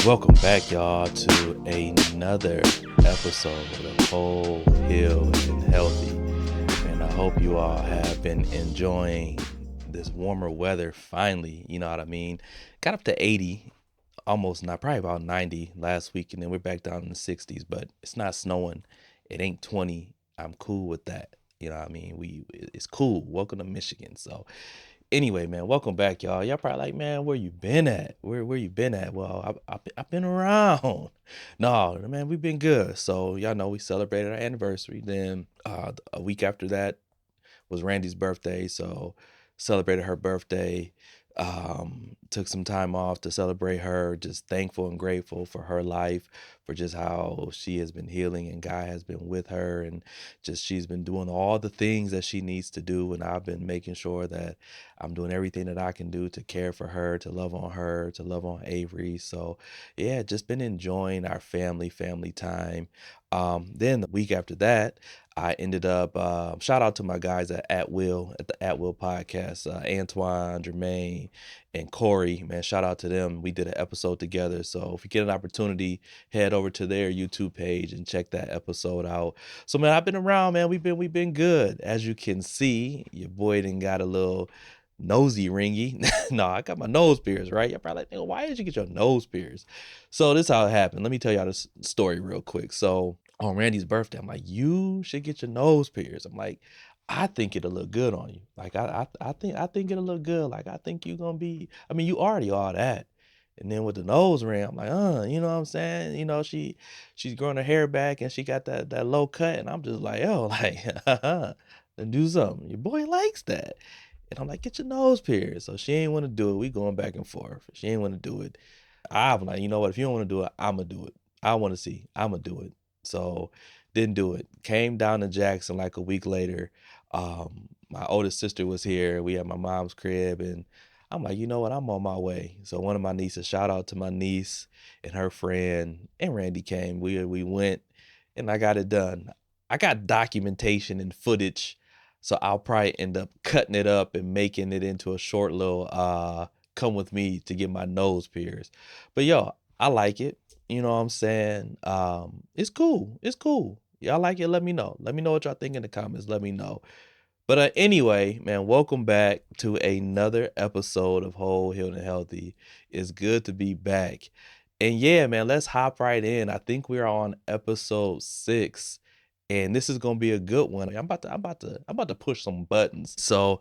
Welcome back, y'all, to another episode of Whole, Heal, and Healthy. And I hope you all have been enjoying this warmer weather finally. You know what I mean? Got up to 80, almost not, probably about 90 last week, and then we're back down in the 60s, but it's not snowing. It ain't 20. I'm cool with that. You know what I mean? It's cool. Welcome to Michigan. So anyway, man, welcome back, y'all. Y'all probably like, man, where you been at? Where you been at? Well, I've been around. No, man, we've been good. So y'all know we celebrated our anniversary. Then a week after that was Randy's birthday, so celebrated her birthday. Took some time off to celebrate her. Just thankful and grateful for her life, for just how she has been healing and God has been with her, and just she's been doing all the things that she needs to do. And I've been making sure that I'm doing everything that I can do to care for her, to love on Avery. So yeah, just been enjoying our family time. Then the week after that, I ended up shout out to my guys at the At Will podcast, Antoine, Jermaine, and Corey. Man, shout out to them. We did an episode together. So if you get an opportunity, head over to their YouTube page and check that episode out. So man, I've been around, man. We've been good. As you can see, your boy done got a little nosy ringy. No, I got my nose pierced, right? You're probably like, why did you get your nose pierced? So this is how it happened. Let me tell y'all this story real quick. So on Randy's birthday, I'm like, you should get your nose pierced. I'm like, I think it'll look good on you. Like I think it'll look good. Like I think you're gonna be. I mean, you already all that. And then with the nose ring, I'm like, you know what I'm saying? You know, she's growing her hair back and she got that low cut, and I'm just like, oh, like, then do something. Your boy likes that. And I'm like, get your nose pierced. So she ain't want to do it. We going back and forth. She ain't want to do it. I'm like, you know what? If you don't want to do it, I'm going to do it. I want to see. I'm going to do it. So didn't do it. Came down to Jackson like a week later. My oldest sister was here. We had my mom's crib, and I'm like, you know what? I'm on my way. So one of my nieces, shout out to my niece and her friend, and Randy came. We went, and I got it done. I got documentation and footage, so I'll probably end up cutting it up and making it into a short little come with me to get my nose pierced. But yo, I like it. You know what I'm saying? It's cool. It's cool. Y'all like it? Let me know. Let me know what y'all think in the comments. Let me know. But anyway, man, welcome back to another episode of Whole, Healed, and Healthy. It's good to be back. And yeah, man, let's hop right in. I think we're on episode 6, and this is gonna be a good one. I'm about to push some buttons. So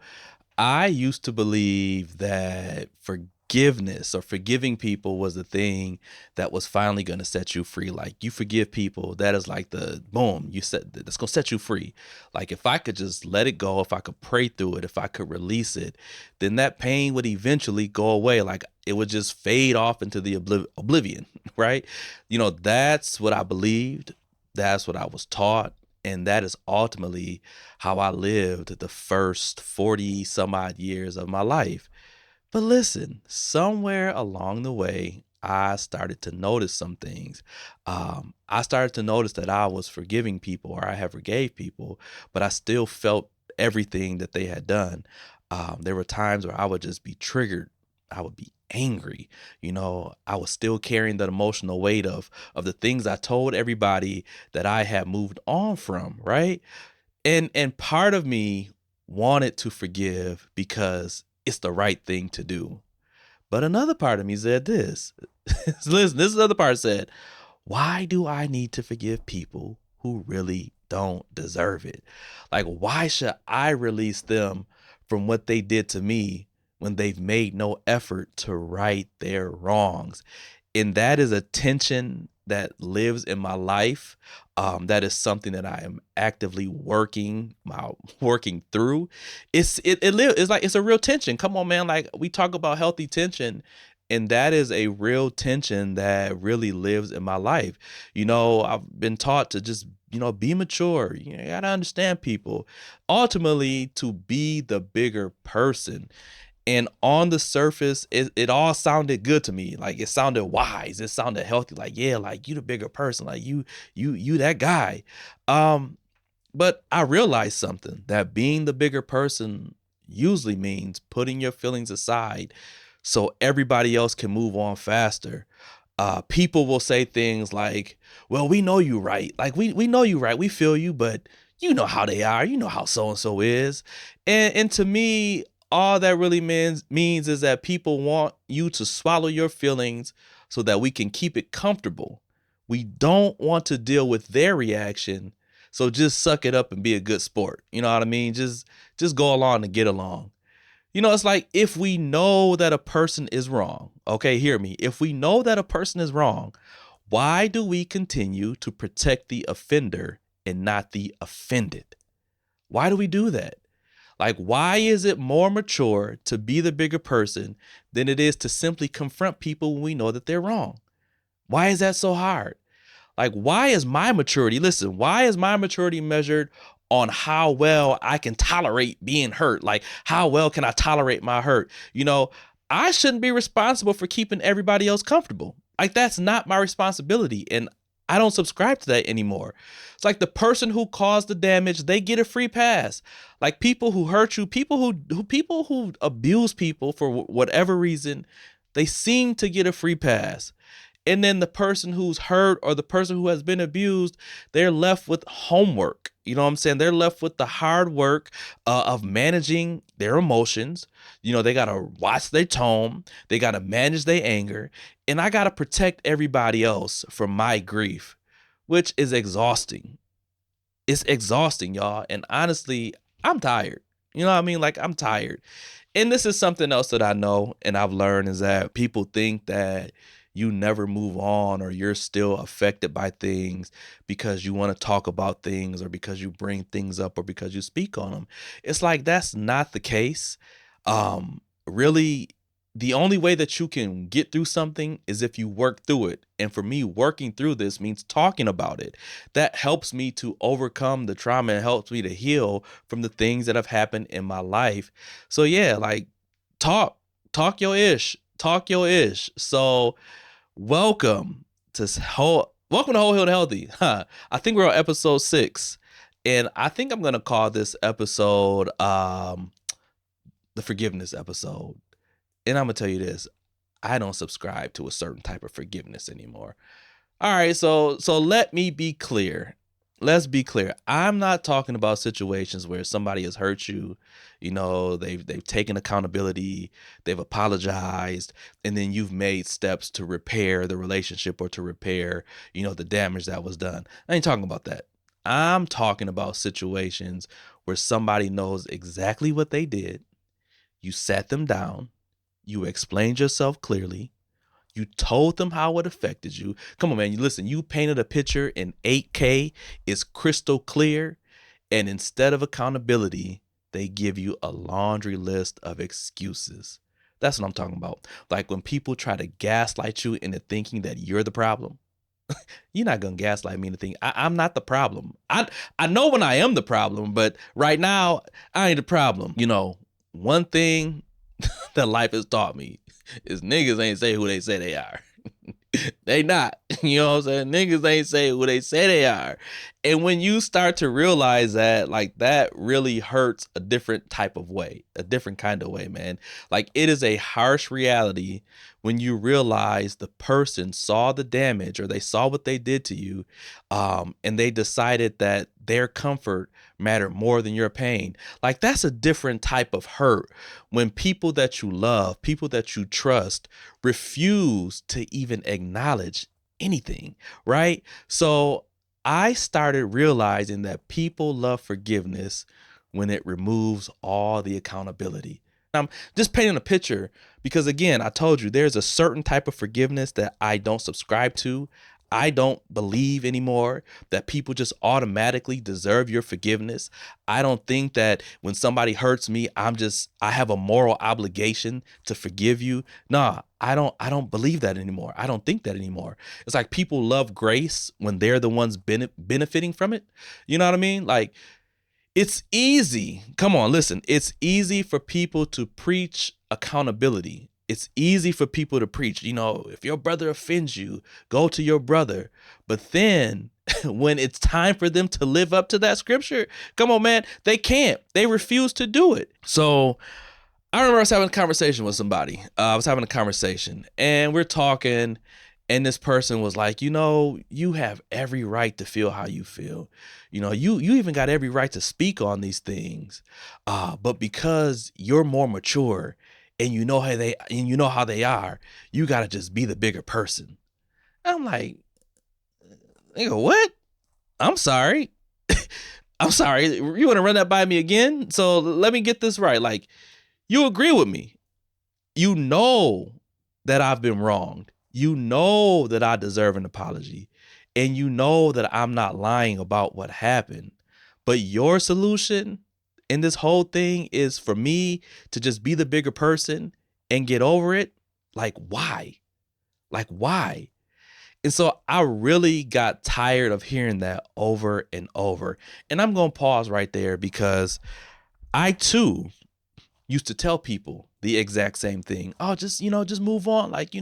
I used to believe that forgiveness or forgiving people was the thing that was finally going to set you free. Like you forgive people, that is like the boom, you said that's going to set you free. Like if I could just let it go, if I could pray through it, if I could release it, then that pain would eventually go away. Like it would just fade off into the oblivion, right? You know, that's what I believed. That's what I was taught. And that is ultimately how I lived the first 40 some odd years of my life. But listen, somewhere along the way, I started to notice some things. I started to notice that I was forgiving people, or I have forgave people, but I still felt everything that they had done. There were times where I would just be triggered. I would be angry. You know, I was still carrying that emotional weight of the things I told everybody that I had moved on from, right? And part of me wanted to forgive because it's the right thing to do. But another part of me said this. Listen, this other part said, why do I need to forgive people who really don't deserve it? Like, why should I release them from what they did to me when they've made no effort to right their wrongs? And that is a tension that lives in my life. That is something that I am actively working through. It's like it's a real tension. Come on, man. Like we talk about healthy tension, and that is a real tension that really lives in my life. You know, I've been taught to just, you know, be mature. You gotta understand people. Ultimately, to be the bigger person. And on the surface, it all sounded good to me. Like it sounded wise. It sounded healthy. Like, yeah, like you the bigger person. Like you that guy. But I realized something, that being the bigger person usually means putting your feelings aside so everybody else can move on faster. People will say things like, well, we know you right. Like we know you right. We feel you, but you know how they are. You know how so-and-so is. And to me, all that really means is that people want you to swallow your feelings so that we can keep it comfortable. We don't want to deal with their reaction. So just suck it up and be a good sport. You know what I mean? Just go along and get along. It's like if we know that a person is wrong, okay, hear me. If we know that a person is wrong, why do we continue to protect the offender and not the offended? Why do we do that? Like, why is it more mature to be the bigger person than it is to simply confront people when we know that they're wrong? Why is that so hard? Like, why is my maturity, listen, why is my maturity measured on how well I can tolerate being hurt? Like, how well can I tolerate my hurt? I shouldn't be responsible for keeping everybody else comfortable. Like, that's not my responsibility. And I don't subscribe to that anymore. It's like the person who caused the damage, they get a free pass. Like people who hurt you, people who abuse people for whatever reason, they seem to get a free pass. And then the person who's hurt or the person who has been abused, they're left with homework. You know what I'm saying? They're left with the hard work of managing their emotions. They got to watch their tone. They got to manage their anger. And I got to protect everybody else from my grief, which is exhausting. It's exhausting, y'all. And honestly, I'm tired. You know what I mean? Like, I'm tired. And this is something else that I know and I've learned is that people think that you never move on or you're still affected by things because you want to talk about things or because you bring things up or because you speak on them. It's like that's not the case. Really, the only way that you can get through something is if you work through it. And for me, working through this means talking about it. That helps me to overcome the trauma and helps me to heal from the things that have happened in my life. So yeah, like talk your ish. So welcome to Whole Healed Healthy. I think we're on episode 6, and I think I'm gonna call this episode the forgiveness episode. And I'm gonna tell you this: I don't subscribe to a certain type of forgiveness anymore. All right, so let me be clear. Let's be clear. I'm not talking about situations where somebody has hurt you. They've taken accountability, they've apologized, and then you've made steps to repair the relationship or to repair, the damage that was done. I ain't talking about that. I'm talking about situations where somebody knows exactly what they did. You sat them down, you explained yourself clearly, you told them how it affected you. Come on, man. Listen, you painted a picture in 8K. It's crystal clear. And instead of accountability, they give you a laundry list of excuses. That's what I'm talking about. Like when people try to gaslight you into thinking that you're the problem. You're not going to gaslight me into thinking I'm not the problem. I know when I am the problem, but right now, I ain't the problem. One thing that life has taught me is niggas ain't say who they say they are. They not. You know what I'm saying? Niggas ain't say who they say they are. And when you start to realize that, like, that really hurts a different type of way, a different kind of way, man. Like, it is a harsh reality when you realize the person saw the damage or they saw what they did to you, and they decided that their comfort mattered more than your pain. Like, that's a different type of hurt when people that you love, people that you trust, refuse to even acknowledge anything, right? So I started realizing that people love forgiveness when it removes all the accountability. I'm just painting a picture because, again, I told you there's a certain type of forgiveness that I don't subscribe to. I don't believe anymore that people just automatically deserve your forgiveness. I don't think that when somebody hurts me, I have a moral obligation to forgive you. Nah, I don't believe that anymore. I don't think that anymore. It's like people love grace when they're the ones benefiting from it. You know what I mean? Like, it's easy. Come on, listen. It's easy for people to preach accountability. It's easy for people to preach, if your brother offends you, go to your brother. But then when it's time for them to live up to that scripture, come on, man, they can't. They refuse to do it. So I remember I was having a conversation with somebody. I was having a conversation and we're talking And this person was like, you have every right to feel how you feel. You even got every right to speak on these things. But because you're more mature and you know how they are, you got to just be the bigger person. I'm like, nigga, what? I'm sorry. I'm sorry. You want to run that by me again? So let me get this right. Like, you agree with me. You know that I've been wronged. You know that I deserve an apology. And you know that I'm not lying about what happened. But your solution in this whole thing is for me to just be the bigger person and get over it. Like, why? Like, why? And so I really got tired of hearing that over and over. And I'm going to pause right there because I too used to tell people the exact same thing. Oh, just move on. Like, you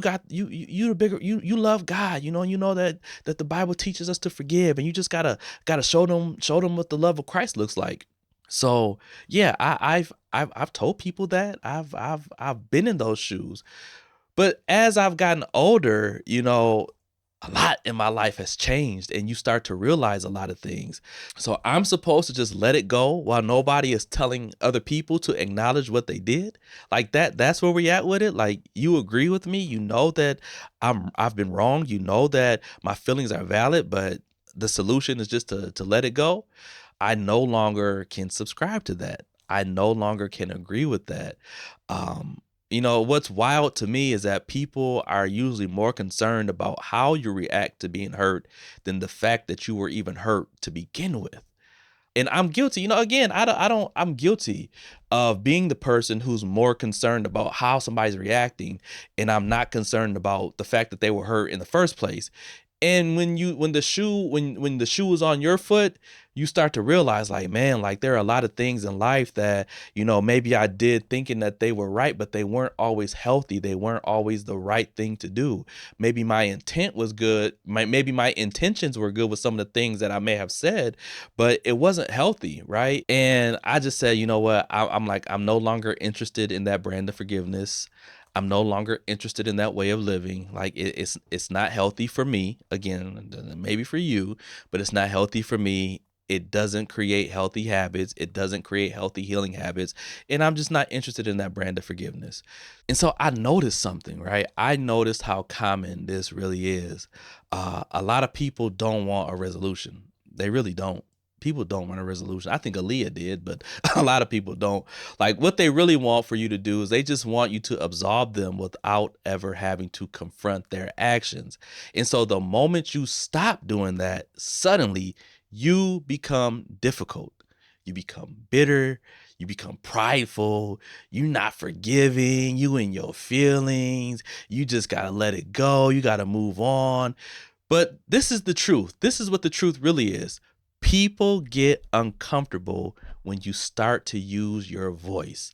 got you the bigger you love God, you know that the Bible teaches us to forgive, and you just gotta show them what the love of Christ looks like. So yeah, I've told people that I've been in those shoes. But as I've gotten older, a lot in my life has changed, and you start to realize a lot of things. So I'm supposed to just let it go while nobody is telling other people to acknowledge what they did. Like that's where we at with it. Like, you agree with me, you know that I've been wrong, you know that my feelings are valid, but the solution is just to let it go. I no longer can subscribe to that. I no longer can agree with that. What's wild to me is that people are usually more concerned about how you react to being hurt than the fact that you were even hurt to begin with. And I'm guilty. Again, I'm guilty of being the person who's more concerned about how somebody's reacting, and I'm not concerned about the fact that they were hurt in the first place. And when the shoe is on your foot, you start to realize, like, man, like, there are a lot of things in life that, maybe I did thinking that they were right, but they weren't always healthy. They weren't always the right thing to do. Maybe my intent was good. Maybe my intentions were good with some of the things that I may have said, but it wasn't healthy, right? And I just said, you know what? I'm no longer interested in that brand of forgiveness. I'm no longer interested in that way of living. Like, it's not healthy for me. Again, maybe for you, but it's not healthy for me. It doesn't create healthy habits. It doesn't create healthy healing habits. And I'm just not interested in that brand of forgiveness. And so I noticed something, right? I noticed how common this really is. A lot of people don't want a resolution. They really don't. People don't want a resolution. I think Aaliyah did, but a lot of people don't. Like, what they really want for you to do is they just want you to absolve them without ever having to confront their actions. And so the moment you stop doing that, suddenly you become difficult. You become bitter. You become prideful. You're not forgiving. You in your feelings. You just got to let it go. You got to move on. But this is the truth. This is what the truth really is. People get uncomfortable when you start to use your voice.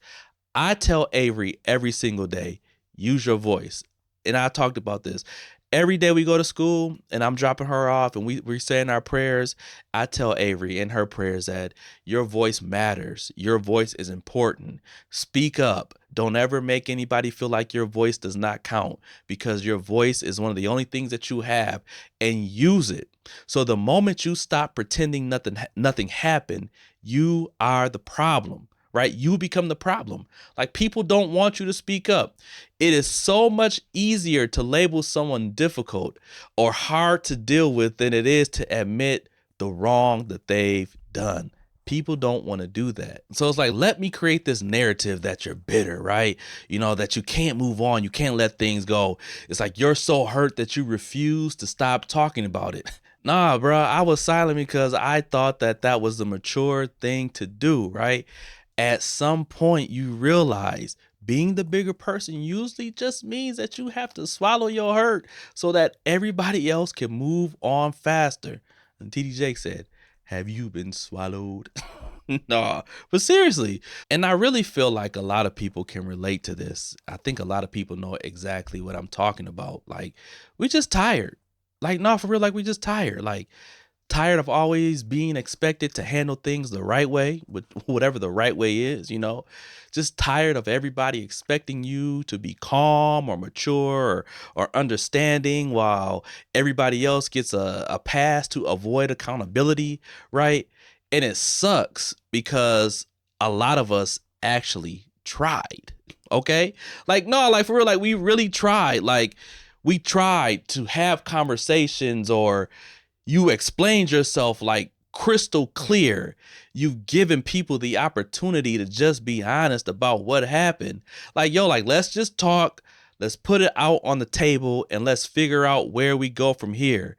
I tell Avery every single day, use your voice. And I talked about this. Every day we go to school and I'm dropping her off and we're saying our prayers. I tell Avery in her prayers that your voice matters. Your voice is important. Speak up. Don't ever make anybody feel like your voice does not count, because your voice is one of the only things that you have, and use it. So the moment you stop pretending nothing happened, you are the problem. Right? You become the problem. Like, people don't want you to speak up. It is so much easier to label someone difficult or hard to deal with than it is to admit the wrong that they've done. People don't want to do that. So it's like, let me create this narrative that you're bitter, right? That you can't move on. You can't let things go. It's like you're so hurt that you refuse to stop talking about it. Nah, bro, I was silent because I thought that was the mature thing to do, right? At some point, you realize being the bigger person usually just means that you have to swallow your hurt so that everybody else can move on faster. And TD Jake said, have you been swallowed? Nah, but seriously. And I really feel like a lot of people can relate to this. I think a lot of people know exactly what I'm talking about. Like, we just tired. Like, no, for real, like, we just tired. Like, Tired of always being expected to handle things the right way, with whatever the right way is, just tired of everybody expecting you to be calm or mature or understanding while everybody else gets a pass to avoid accountability, right? And it sucks because a lot of us actually tried, okay? Like, no, like for real, like we really tried. Like, we tried to have conversations, or you explained yourself like crystal clear. You've given people the opportunity to just be honest about what happened. Like, yo, like, let's just talk. Let's put it out on the table and let's figure out where we go from here.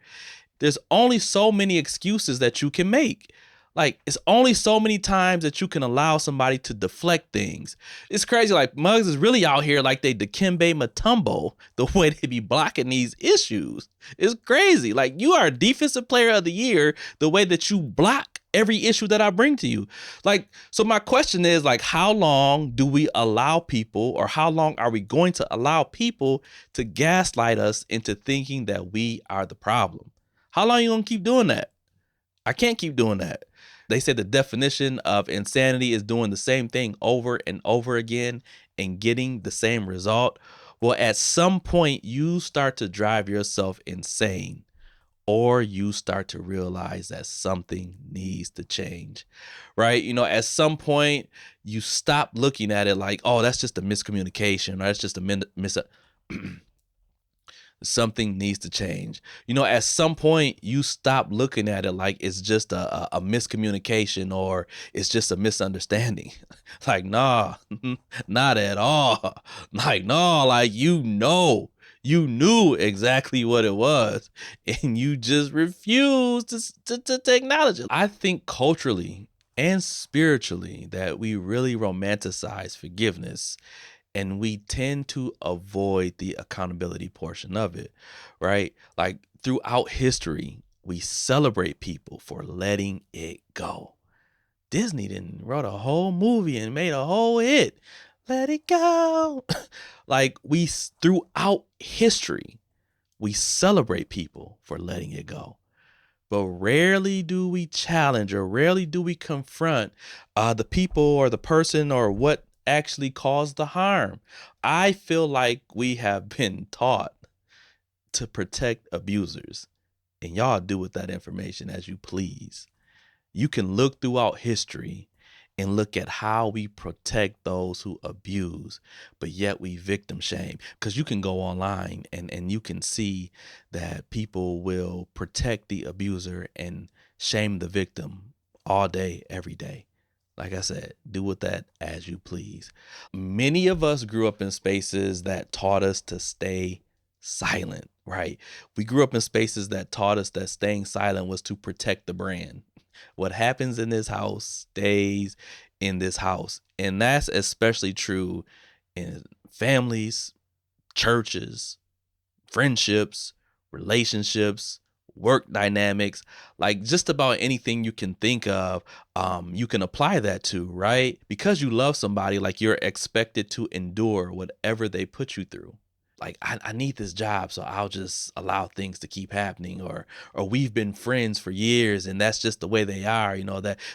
There's only so many excuses that you can make. Like, it's only so many times that you can allow somebody to deflect things. It's crazy. Like, Muggs is really out here like they Dikembe Mutombo, the way they be blocking these issues. It's crazy. Like, you are a defensive player of the year the way that you block every issue that I bring to you. Like, so my question is, like, how long do we allow people, or how long are we going to allow people to gaslight us into thinking that we are the problem? How long are you going to keep doing that? I can't keep doing that. They said the definition of insanity is doing the same thing over and over again and getting the same result. Well, at some point, you start to drive yourself insane, or you start to realize that something needs to change, right? At some point, you stop looking at it like, oh, that's just a miscommunication, or that's just a something needs to change. At some point, you stop looking at it like it's just a miscommunication, or it's just a misunderstanding. Like, nah, not at all. Like, no, like, you knew exactly what it was, and you just refused to acknowledge it. I think culturally and spiritually that we really romanticize forgiveness, and we tend to avoid the accountability portion of it, right? Like, throughout history, we celebrate people for letting it go. Disney didn't wrote a whole movie and made a whole hit. Let it go. Like, throughout history, we celebrate people for letting it go. But rarely do we challenge, or rarely do we confront the people or the person or what actually caused the harm. I feel like we have been taught to protect abusers, and y'all do with that information as you please. You can look throughout history and look at how we protect those who abuse, but yet we victim shame. Because you can go online and you can see that people will protect the abuser and shame the victim all day, every day. Like I said, do with that as you please. Many of us grew up in spaces that taught us to stay silent, right? We grew up in spaces that taught us that staying silent was to protect the brand. What happens in this house stays in this house. And that's especially true in families, churches, friendships, relationships, work dynamics, like just about anything you can think of, you can apply that to, right? Because you love somebody, like, you're expected to endure whatever they put you through. Like, I need this job, so I'll just allow things to keep happening, or we've been friends for years and that's just the way they are,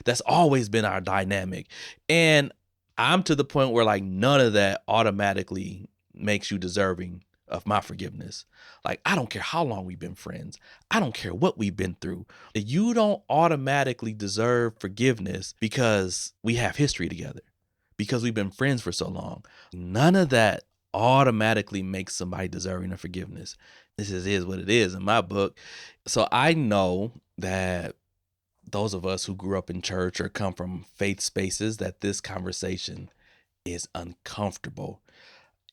that's always been our dynamic. And I'm to the point where, like, none of that automatically makes you deserving of my forgiveness. Like, I don't care how long we've been friends. I don't care what we've been through. You don't automatically deserve forgiveness because we have history together, because we've been friends for so long. None of that automatically makes somebody deserving of forgiveness. This is what it is in my book. So I know that those of us who grew up in church or come from faith spaces, that this conversation is uncomfortable.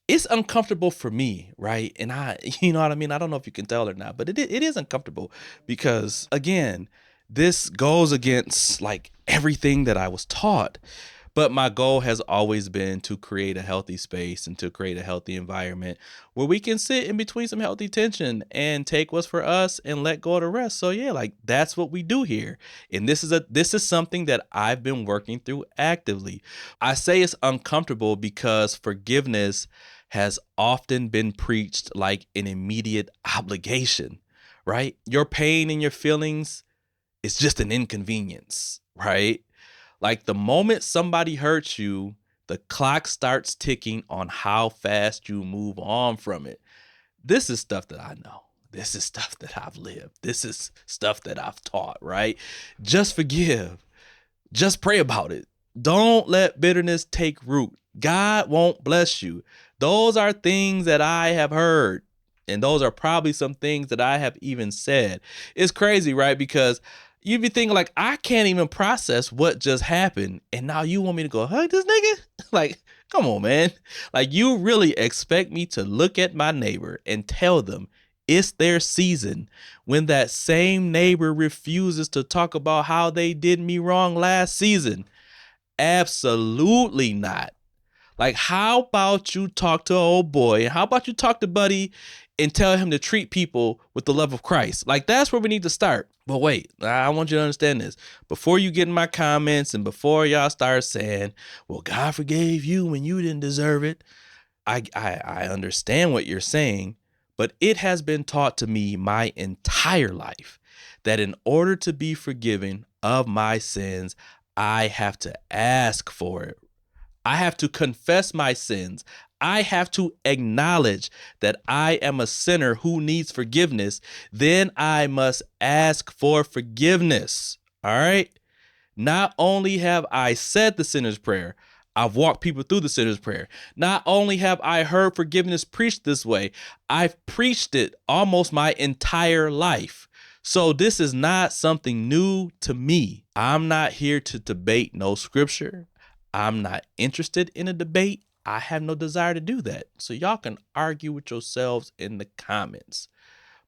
It's uncomfortable for me, right? And you know what I mean? I don't know if you can tell or not, but it is uncomfortable because, again, this goes against like everything that I was taught. But my goal has always been to create a healthy space and to create a healthy environment where we can sit in between some healthy tension and take what's for us and let go of the rest. So yeah, like, that's what we do here. And this is something that I've been working through actively. I say it's uncomfortable because forgiveness has often been preached like an immediate obligation, right? Your pain and your feelings, It's just an inconvenience, right? Like the moment somebody hurts you, the clock starts ticking on how fast you move on from it. This is stuff that I know. This is stuff that I've lived. This is stuff that I've taught, right? Just forgive. Just pray about it. Don't let bitterness take root. God won't bless you. Those are things that I have heard. And those are probably some things that I have even said. It's crazy, right? Because you be thinking like, I can't even process what just happened. And now you want me to go hug this nigga? Like, come on, man. Like, you really expect me to look at my neighbor and tell them it's their season when that same neighbor refuses to talk about how they did me wrong last season? Absolutely not. Like, how about you talk to old boy? How about you talk to buddy and tell him to treat people with the love of Christ? Like, that's where we need to start. But wait, I want you to understand this. Before you get in my comments and before y'all start saying, well, God forgave you when you didn't deserve it. I understand what you're saying, but it has been taught to me my entire life that in order to be forgiven of my sins, I have to ask for it. I have to confess my sins. I have to acknowledge that I am a sinner who needs forgiveness. Then I must ask for forgiveness. All right. Not only have I said the sinner's prayer, I've walked people through the sinner's prayer. Not only have I heard forgiveness preached this way, I've preached it almost my entire life. So this is not something new to me. I'm not here to debate no scripture. I'm not interested in a debate. I have no desire to do that. So y'all can argue with yourselves in the comments.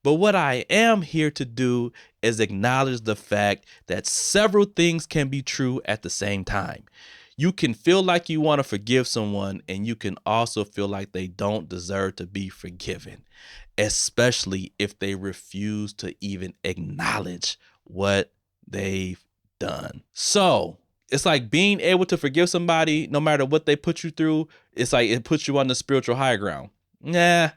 But what I am here to do is acknowledge the fact that several things can be true at the same time. You can feel like you want to forgive someone, and you can also feel like they don't deserve to be forgiven, especially if they refuse to even acknowledge what they've done. So it's like being able to forgive somebody no matter what they put you through. It's like it puts you on the spiritual high ground. Nah,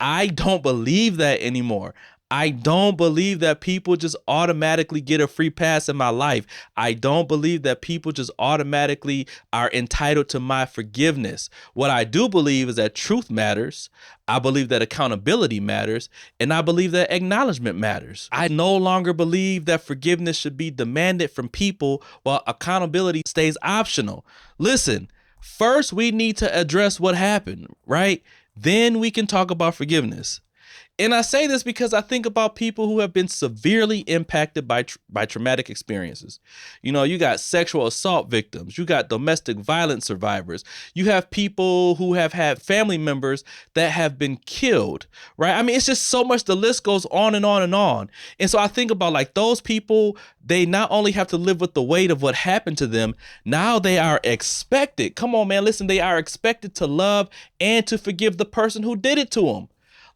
I don't believe that anymore. I don't believe that people just automatically get a free pass in my life. I don't believe that people just automatically are entitled to my forgiveness. What I do believe is that truth matters. I believe that accountability matters. And I believe that acknowledgement matters. I no longer believe that forgiveness should be demanded from people while accountability stays optional. Listen, first we need to address what happened, right? Then we can talk about forgiveness. And I say this because I think about people who have been severely impacted by traumatic experiences. You know, you got sexual assault victims, you got domestic violence survivors, you have people who have had family members that have been killed, right? I mean, it's just so much, the list goes on and on and on. And so I think about like those people, they not only have to live with the weight of what happened to them, now they are expected. Come on, man, listen, they are expected to love and to forgive the person who did it to them.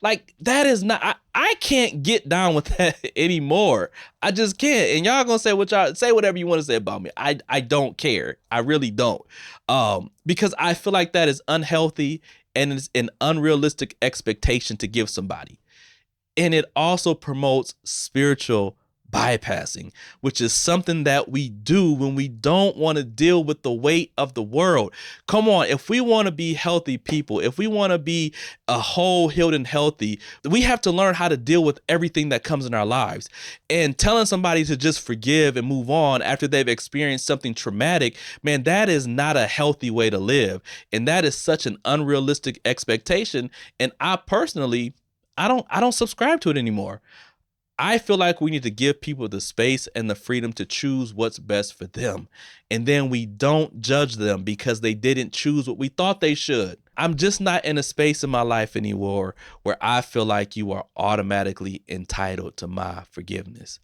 Like, that is not, I can't get down with that anymore. I just can't. And y'all gonna say what y'all say, whatever you want to say about me. I don't care. I really don't. Because I feel like that is unhealthy and it's an unrealistic expectation to give somebody. And it also promotes spiritual bypassing, which is something that we do when we don't want to deal with the weight of the world. Come on, if we want to be healthy people, if we want to be a whole, healed, and healthy, we have to learn how to deal with everything that comes in our lives. And telling somebody to just forgive and move on after they've experienced something traumatic, man, that is not a healthy way to live. And that is such an unrealistic expectation. And I personally, I don't subscribe to it anymore. I feel like we need to give people the space and the freedom to choose what's best for them. And then we don't judge them because they didn't choose what we thought they should. I'm just not in a space in my life anymore where I feel like you are automatically entitled to my forgiveness.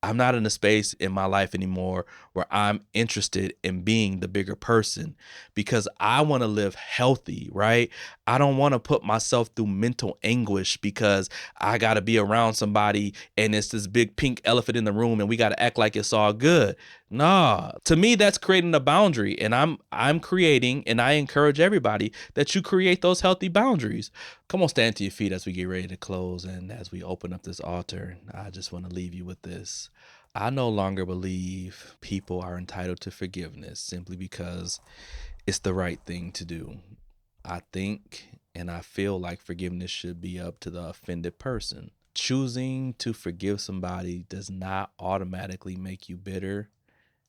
I'm not in a space in my life anymore where I'm interested in being the bigger person because I want to live healthy, right? I don't want to put myself through mental anguish because I got to be around somebody and it's this big pink elephant in the room and we got to act like it's all good. Nah, to me, that's creating a boundary, and I'm creating, and I encourage everybody that you create those healthy boundaries. Come on, stand to your feet as we get ready to close and as we open up this altar. I just want to leave you with this. I no longer believe people are entitled to forgiveness simply because it's the right thing to do. I think and I feel like forgiveness should be up to the offended person. Choosing to forgive somebody does not automatically make you bitter,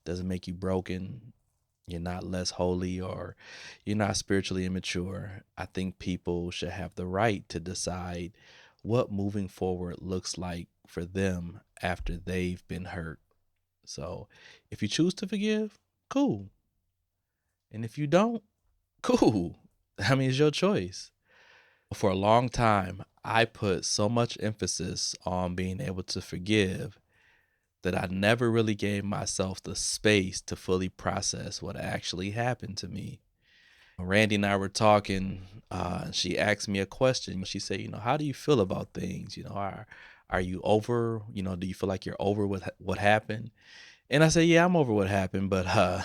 doesn't make you broken. You're not less holy or you're not spiritually immature. I think people should have the right to decide what moving forward looks like for them after they've been hurt. So if you choose to forgive, cool. And if you don't, cool. I mean, it's your choice. For a long time, I put so much emphasis on being able to forgive that I never really gave myself the space to fully process what actually happened to me. Randy and I were talking. She asked me a question. She said, how do you feel about things? Are you over? Do you feel like you're over with what happened? And I said, yeah, I'm over what happened, but I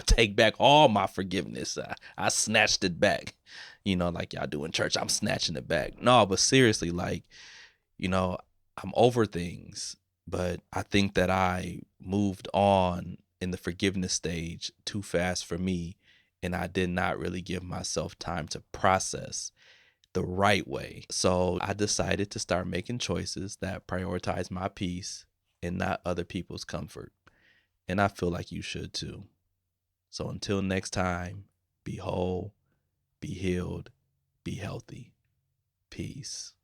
take back all my forgiveness. I snatched it back, like y'all do in church. I'm snatching it back. No, but seriously, like, you know, I'm over things, but I think that I moved on in the forgiveness stage too fast for me. And I did not really give myself time to process the right way. So I decided to start making choices that prioritize my peace and not other people's comfort. And I feel like you should too. So until next time, be whole, be healed, be healthy. Peace.